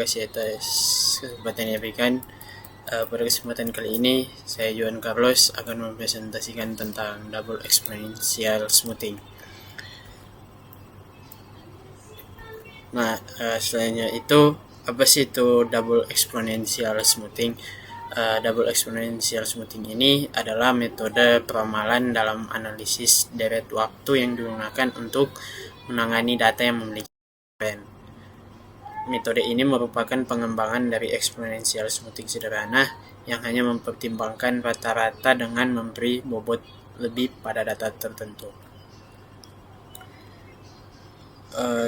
kasih atas kesempatan yang diberikan. Pada kesempatan kali ini, saya Juan Carlos akan mempresentasikan tentang double exponential smoothing. Nah, selanjutnya itu, apa sih itu double exponential smoothing? Double exponential smoothing ini adalah metode peramalan dalam analisis deret waktu yang digunakan untuk menangani data yang memiliki tren. Metode ini merupakan pengembangan dari exponential smoothing sederhana yang hanya mempertimbangkan rata-rata dengan memberi bobot lebih pada data tertentu.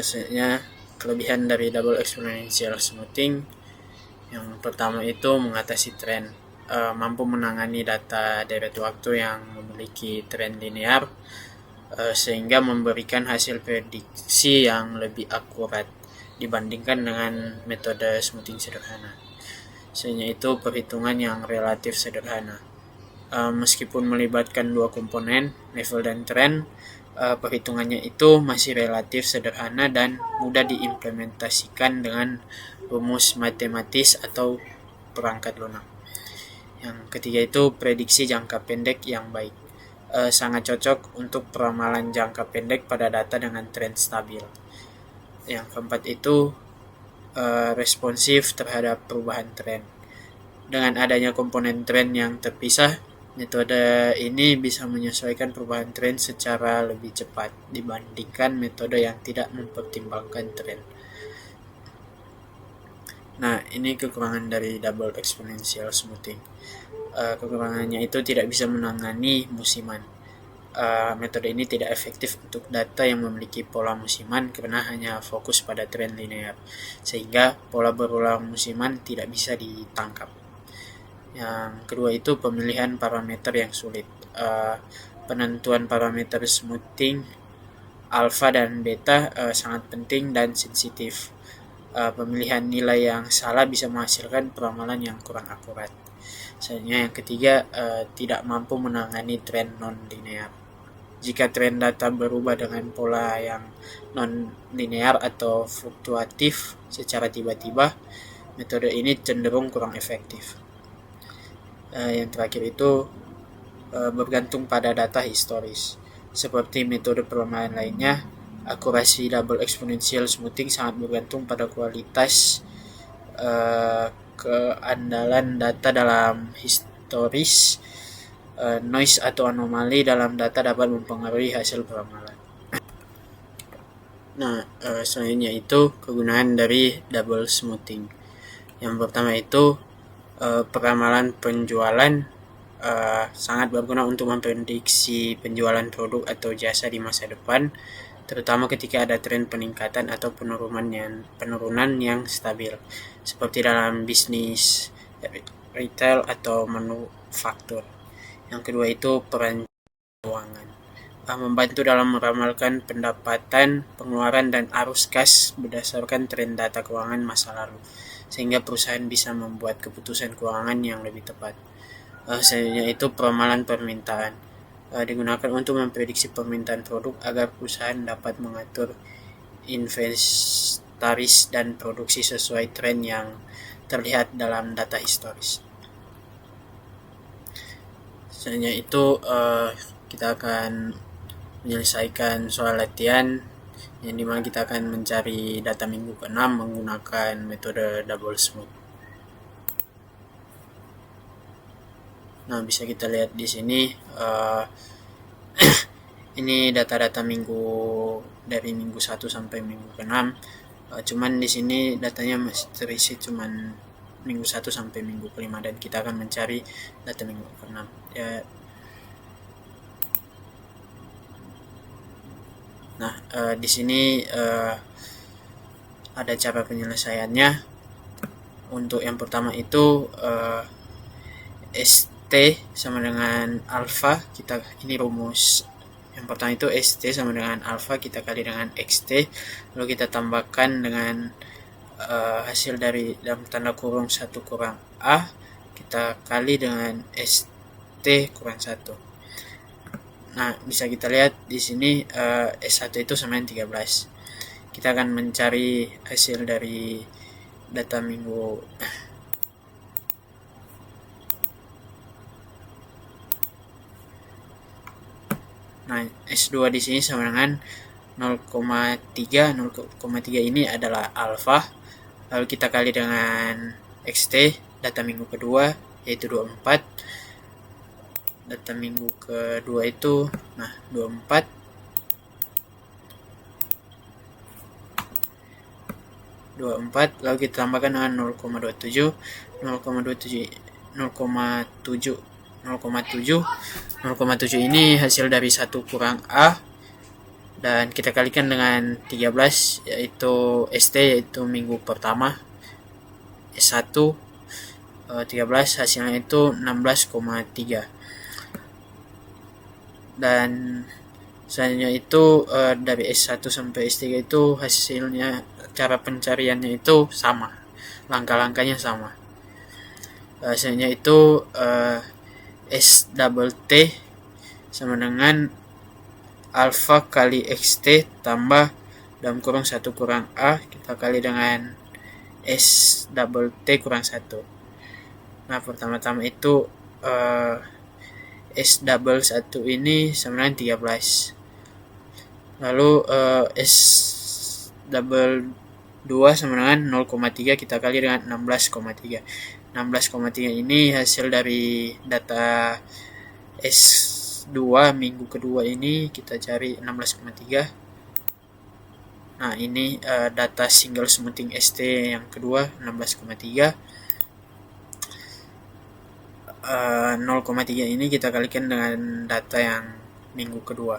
Selanjutnya, kelebihan dari double exponential smoothing yang pertama itu mengatasi tren, mampu menangani data deret waktu yang memiliki tren linear, sehingga memberikan hasil prediksi yang lebih akurat dibandingkan dengan metode smoothing sederhana. Selanjutnya itu perhitungan yang relatif sederhana. Meskipun melibatkan dua komponen, level dan tren, perhitungannya itu masih relatif sederhana dan mudah diimplementasikan dengan rumus matematis atau perangkat lunak. Yang ketiga itu prediksi jangka pendek yang baik. Sangat cocok untuk peramalan jangka pendek pada data dengan tren stabil. Yang keempat itu responsif terhadap perubahan tren. Dengan adanya komponen tren yang terpisah, metode ini bisa menyesuaikan perubahan tren secara lebih cepat dibandingkan metode yang tidak mempertimbangkan tren. Nah, ini kekurangan dari double exponential smoothing. Kekurangannya itu tidak bisa menangani musiman. Metode ini tidak efektif untuk data yang memiliki pola musiman karena hanya fokus pada tren linear, sehingga pola berulang musiman tidak bisa ditangkap. Yang kedua itu pemilihan parameter yang sulit. Penentuan parameter smoothing alpha dan beta sangat penting dan sensitif. Pemilihan nilai yang salah bisa menghasilkan peramalan yang kurang akurat. Selanjutnya yang ketiga, tidak mampu menangani tren non-linear. Jika tren data berubah dengan pola yang non-linear atau fluktuatif secara tiba-tiba, metode ini cenderung kurang efektif. Yang terakhir itu bergantung pada data historis. Seperti metode peramalan lainnya, akurasi double exponential smoothing sangat bergantung pada kualitas keandalan data dalam historis. Noise atau anomali dalam data dapat mempengaruhi hasil peramalan. Nah, selanjutnya itu kegunaan dari double smoothing. Yang pertama itu peramalan penjualan sangat berguna untuk memprediksi penjualan produk atau jasa di masa depan, terutama ketika ada tren peningkatan atau penurunan yang stabil, seperti dalam bisnis retail atau manufaktur. Yang kedua itu peran keuangan, membantu dalam meramalkan pendapatan, pengeluaran, dan arus kas berdasarkan tren data keuangan masa lalu, sehingga perusahaan bisa membuat keputusan keuangan yang lebih tepat. Selanjutnya itu peramalan permintaan, digunakan untuk memprediksi permintaan produk agar perusahaan dapat mengatur inventaris dan produksi sesuai tren yang terlihat dalam data historis. Selanjutnya itu kita akan menyelesaikan soal latihan yang dimana kita akan mencari data minggu ke-6 menggunakan metode double smooth. Nah, bisa kita lihat di sini ini data-data minggu dari minggu 1 sampai minggu ke-6. Cuman di sini datanya masih terisi cuman minggu 1 sampai minggu ke-5 dan kita akan mencari data minggu ke-6. Nah, di sini ada cara penyelesaiannya. Untuk yang pertama itu ST sama dengan alpha, ini rumus. Yang pertama itu ST sama dengan alpha kita kali dengan XT, lalu kita tambahkan dengan hasil dari dalam tanda kurung 1 kurang A, kita kali dengan ST kurang 1. Nah, bisa kita lihat di sini S1 itu sama dengan 13. Kita akan mencari hasil dari data minggu. Nah, S2 di sini sama dengan 0,3. 0,3 ini adalah alfa. Lalu kita kali dengan XT, data minggu kedua, yaitu 24. Data minggu kedua itu, 24. Lalu kita tambahkan dengan 0,27. 0,7 ini hasil dari 1 kurang A, dan kita kalikan dengan 13, yaitu ST, yaitu minggu pertama. S1 13, hasilnya itu 16,3. Dan selanjutnya itu dari S1 sampai S3 itu hasilnya, cara pencariannya itu sama, langkah-langkahnya sama. Selanjutnya itu S double T sama dengan alfa kali XT tambah dalam kurung 1 kurang A, kita kali dengan S double T kurang 1. Nah, pertama-tama itu S double 1 ini sama dengan 13. Lalu S double 2 sama dengan 0,3, kita kali dengan 16,3. 16,3 ini hasil dari data S2 minggu kedua ini, kita cari 16,3. Nah, ini data single smoothing ST yang kedua, 16,3. 0,3 ini kita kalikan dengan data yang minggu kedua,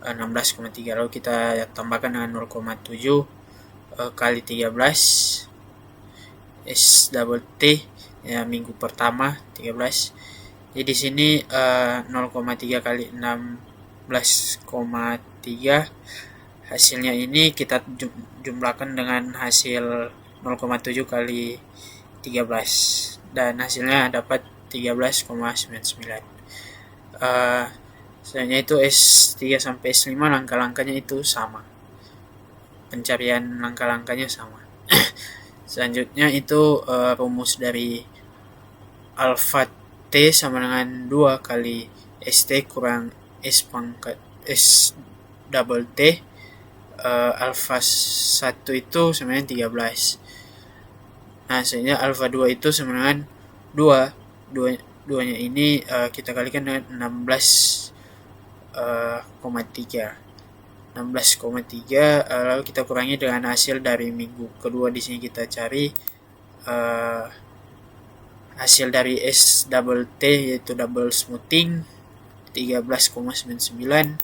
16,3. Lalu kita tambahkan dengan 0,7 kali 13 S double T ya, minggu pertama 13. Jadi di sini 0,3 kali 16,3, hasilnya ini kita jumlahkan dengan hasil 0,7 kali 13, dan hasilnya dapat 13,99. Selanjutnya itu S3 sampai S5, langkah-langkahnya itu sama, pencarian langkah-langkahnya sama. Selanjutnya itu rumus dari alfa T sama dengan 2 kali ST kurang S pangkat S double T. Alfa 1 itu sama dengan 13. Nah, selanjutnya alfa 2 itu sama dengan 2. Duanya ini kita kalikan dengan 16,3. 16,3, lalu kita kurangi dengan hasil dari minggu kedua. Di sini kita cari hasil dari S double T, yaitu double smoothing, 13,99.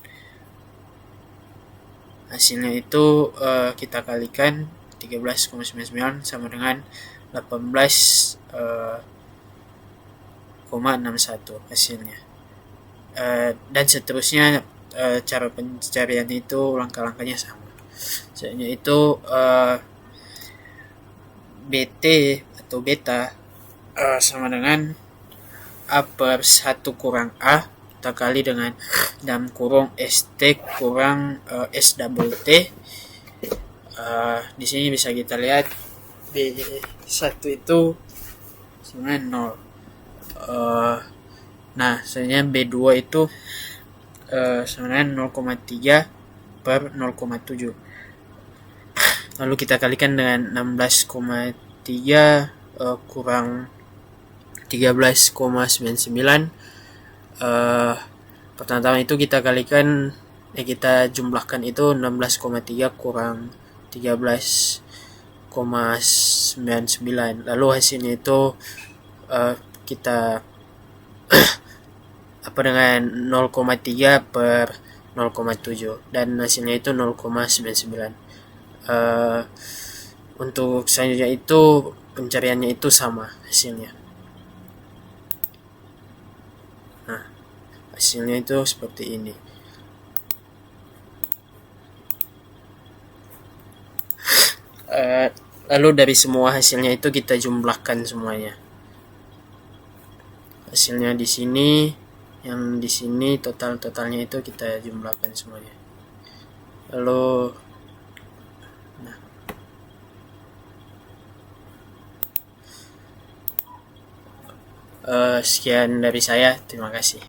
Hasilnya itu kita kalikan 13,99 sama dengan 18,61 hasilnya. Dan seterusnya, cara pencarian itu langkah-langkahnya sama. Selanjutnya itu BT atau beta sama dengan A per 1 kurang A, kita kali dengan dalam kurung ST kurang S double T. Di sini bisa kita lihat B1 itu sama dengan 0. Nah, selanjutnya B2 itu sama dengan 0,3 per 0,7. Lalu kita kalikan dengan 16,3 kurang 13,99. Pertama-tama itu kita kalikan, kita jumlahkan itu 16,3 kurang 13,99. Lalu hasilnya itu kita dengan 0,3 per 0,7, dan hasilnya itu 0,99. Untuk selanjutnya itu pencariannya itu sama hasilnya. Nah, hasilnya itu seperti ini. Lalu dari semua hasilnya itu kita jumlahkan semuanya. Hasilnya di sini, yang di sini totalnya itu kita jumlahkan semuanya. Lalu Sekian dari saya, terima kasih.